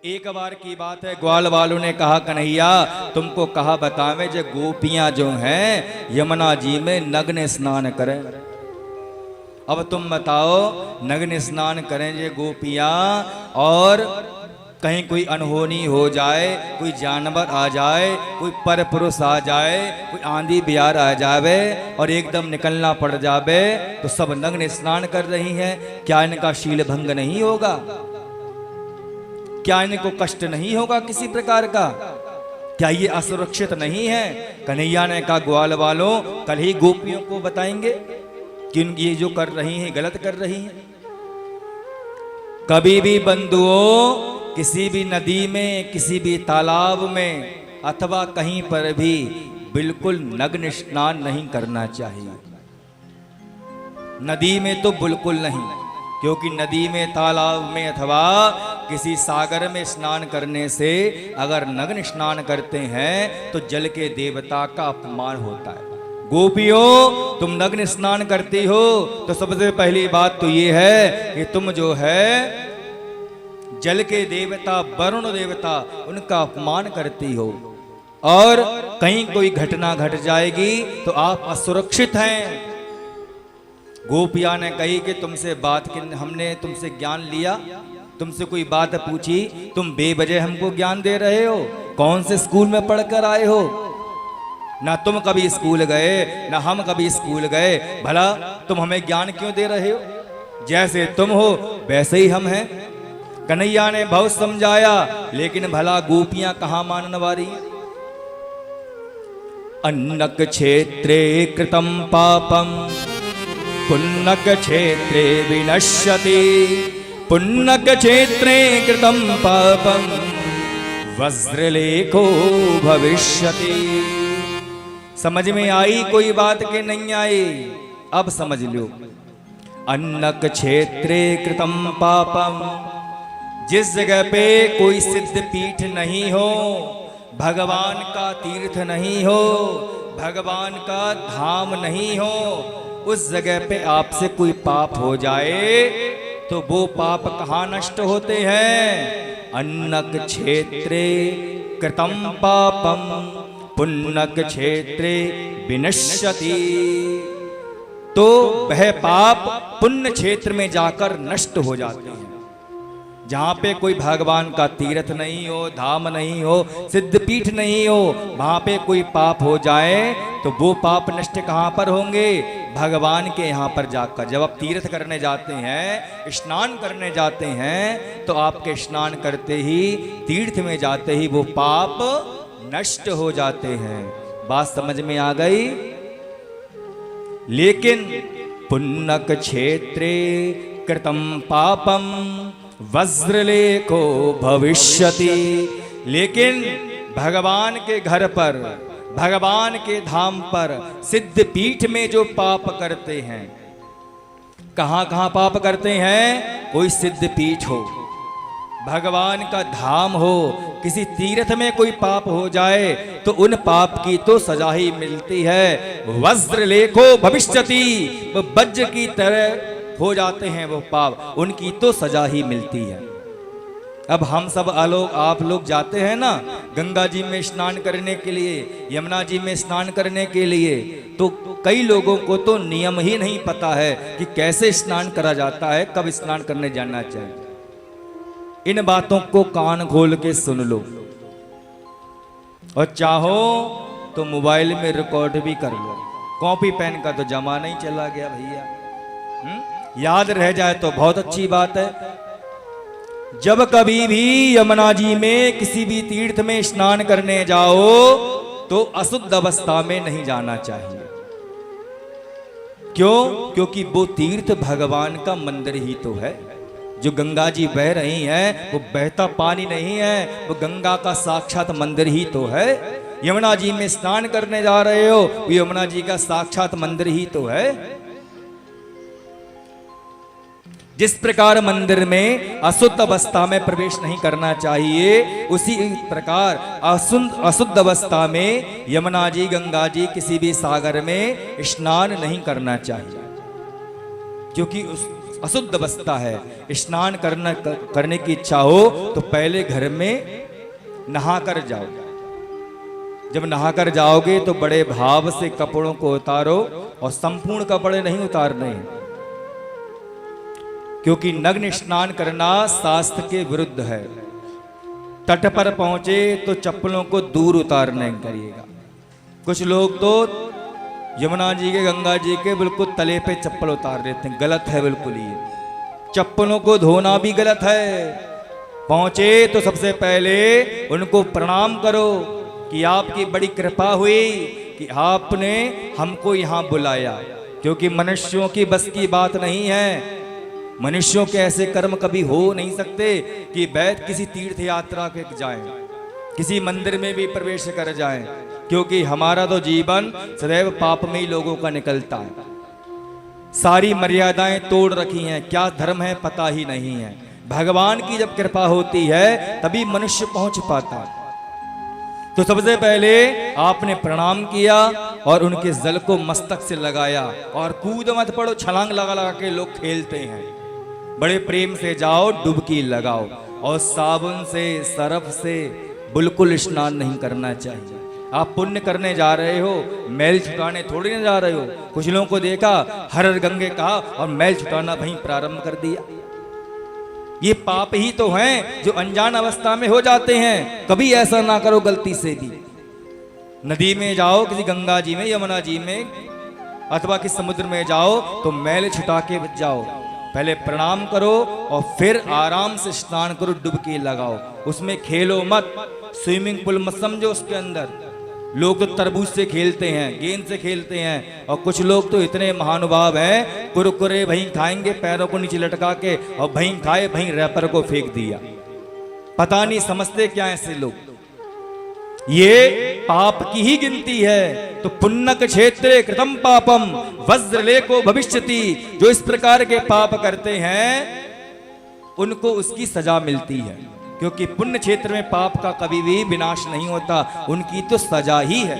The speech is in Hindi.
एक बार की बात है, ग्वाल वालों ने कहा कन्हैया तुमको कहा बतावे जो गोपियां जो हैं यमुना जी में नग्न स्नान करें। अब तुम बताओ नग्न स्नान करें जे गोपियां और कहीं कोई अनहोनी हो जाए, कोई जानवर आ जाए, कोई पर पुरुष आ जाए, कोई आंधी बिहार आ जावे और एकदम निकलना पड़ जावे तो सब नग्न स्नान कर रही हैं, क्या इनका शील भंग नहीं होगा? क्या इनको कष्ट नहीं होगा किसी प्रकार का? क्या ये असुरक्षित नहीं है? कन्हैया ने कहा ग्वाल वालों कल ही गोपियों को बताएंगे कि ये जो कर रही हैं गलत कर रही हैं। कभी भी बंधुओं किसी भी नदी में, किसी भी तालाब में अथवा कहीं पर भी बिल्कुल नग्न स्नान नहीं करना चाहिए। नदी में तो बिल्कुल नहीं, क्योंकि नदी में, तालाब में अथवा किसी सागर में स्नान करने से अगर नग्न स्नान करते हैं तो जल के देवता का अपमान होता है। गोपियों तुम नग्न स्नान करती हो तो सबसे पहली बात तो ये है कि तुम जो है जल के देवता वरुण देवता उनका अपमान करती हो और कहीं कोई घटना घट जाएगी तो आप असुरक्षित हैं। गोपिया ने कही कि तुमसे बात हमने तुमसे ज्ञान लिया, तुमसे कोई बात पूछी, तुम बेवजह हमको ज्ञान दे रहे हो। कौन से स्कूल में पढ़कर आए हो? ना तुम कभी स्कूल गए ना हम कभी स्कूल गए, भला तुम हमें ज्ञान क्यों दे रहे हो? जैसे तुम हो वैसे ही हम हैं। कन्हैया ने बहुत समझाया लेकिन भला गोपियां कहां मानने वाली? अन्नक क्षेत्रे कृतम पापम पुन्नक क्षेत्रे विनश्यति, पुन्नक क्षेत्रे कृतम पापम वज्रलेखो भविष्यति। समझ में आई कोई बात के नहीं आई? अब समझ लो। अन्नक क्षेत्रे कृतम पापम, जिस जगह पे कोई सिद्ध पीठ नहीं हो, भगवान का तीर्थ नहीं हो, भगवान का धाम नहीं हो, उस जगह पे आपसे कोई पाप हो जाए तो वो पाप कहाँ नष्ट होते हैं? अन्नक क्षेत्रे कृतम पापम पुन्नक क्षेत्रे विनश्यति। तो वह पाप पुण्य क्षेत्र में जाकर नष्ट हो जाते हैं। जहां पे कोई भगवान का तीर्थ नहीं हो, धाम नहीं हो, सिद्ध पीठ नहीं हो, वहां पे कोई पाप हो जाए तो वो पाप नष्ट कहां पर होंगे? भगवान के यहाँ पर जाकर। जब आप तीर्थ करने जाते हैं, स्नान करने जाते हैं, तो आपके स्नान करते ही, तीर्थ में जाते ही वो पाप नष्ट हो जाते हैं। बात समझ में आ गई? लेकिन पुन्नक क्षेत्रे कृतम पापम वज्रलेखो भविष्यति। लेकिन भगवान के घर पर, भगवान के धाम पर, सिद्ध पीठ में जो पाप करते हैं, कहां कहां पाप करते हैं? कोई सिद्ध पीठ हो, भगवान का धाम हो, किसी तीर्थ में कोई पाप हो जाए तो उन पाप की तो सजा ही मिलती है। वज्रलेखो भविष्यति, वो वज्र की तरह हो जाते हैं वो पाप, उनकी तो सजा ही मिलती है। अब हम सब आप लोग जाते हैं ना गंगा जी में स्नान करने के लिए, यमुना जी में स्नान करने के लिए, तो कई लोगों को तो नियम ही नहीं पता है कि कैसे स्नान करा जाता है, कब स्नान करने जाना चाहिए। इन बातों को कान खोल के सुन लो और चाहो तो मोबाइल में रिकॉर्ड भी कर लो। कॉपी पेन का तो जमाना ही चला गया भैया। याद रह जाए तो बहुत अच्छी बात है। जब कभी भी यमुना जी में, किसी भी तीर्थ में स्नान करने जाओ तो अशुद्ध अवस्था में नहीं जाना चाहिए। क्यों? क्योंकि वो तीर्थ भगवान का मंदिर ही तो है। जो गंगा जी बह रही हैं वो बहता पानी नहीं है, वो गंगा का साक्षात मंदिर ही तो है। यमुना जी में स्नान करने जा रहे हो, वो यमुना जी का साक्षात मंदिर ही तो है। जिस प्रकार मंदिर में अशुद्ध अवस्था में प्रवेश नहीं करना चाहिए, उसी प्रकार अशुद्ध अवस्था में यमुना जी, गंगा जी, किसी भी सागर में स्नान नहीं करना चाहिए। क्योंकि उस अशुद्ध अवस्था है। स्नान करने की इच्छा हो तो पहले घर में नहा कर जाओ। जब नहाकर जाओगे तो बड़े भाव से कपड़ों को उतारो, और संपूर्ण कपड़े नहीं उतारने, क्योंकि नग्न स्नान करना शास्त्र के विरुद्ध है। तट पर पहुंचे तो चप्पलों को दूर उतारने करिएगा। कुछ लोग तो यमुना जी के, गंगा जी के बिल्कुल तले पे चप्पल उतार देते हैं, गलत है बिल्कुल। ये चप्पलों को धोना भी गलत है। पहुंचे तो सबसे पहले उनको प्रणाम करो कि आपकी बड़ी कृपा हुई कि आपने हमको यहाँ बुलाया, क्योंकि मनुष्यों की बस की बात नहीं है। मनुष्यों के ऐसे कर्म कभी हो नहीं सकते कि वैद्य किसी तीर्थ यात्रा पे जाएं, किसी मंदिर में भी प्रवेश कर जाएं, क्योंकि हमारा तो जीवन सदैव पाप में ही लोगों का निकलता है। सारी मर्यादाएं तोड़ रखी हैं, क्या धर्म है पता ही नहीं है। भगवान की जब कृपा होती है तभी मनुष्य पहुंच पाता है। तो सबसे पहले आपने प्रणाम किया और उनके जल को मस्तक से लगाया, और कूद मत पड़ो, छलांग लगा लगा के लोग खेलते हैं। बड़े प्रेम से जाओ, डुबकी लगाओ, और साबुन से सरफ से बिल्कुल स्नान नहीं करना चाहिए। आप पुण्य करने जा रहे हो, मैल छुटाने थोड़ी ना जा रहे हो। कुछ लोगों को देखा हर हर गंगे कहा और मैल छुटाना वहीं प्रारंभ कर दिया। ये पाप ही तो हैं जो अनजान अवस्था में हो जाते हैं। कभी ऐसा ना करो गलती से भी। नदी में जाओ, किसी गंगा जी में, यमुना जी में, अथवा किसी समुद्र में जाओ तो मैल छुटा के बच जाओ। पहले प्रणाम करो और फिर आराम से स्नान करो, डुबकी लगाओ। उसमें खेलो मत, स्विमिंग पूल मत समझो उसके अंदर। लोग तो तरबूज से खेलते हैं, गेंद से खेलते हैं, और कुछ लोग तो इतने महानुभाव हैं, कुरकुरे वहीं खाएंगे पैरों को नीचे लटका के, और वहीं खाए वहीं रैपर को फेंक दिया। पता नहीं समझते क्या ऐसे लोग। ये पाप की ही गिनती है। तो पुण्यक क्षेत्रे कृतम पापम वज्रलेको भविष्यति। जो इस प्रकार के पाप करते हैं उनको उसकी सजा मिलती है, क्योंकि पुण्य क्षेत्र में पाप का कभी भी विनाश नहीं होता, उनकी तो सजा ही है।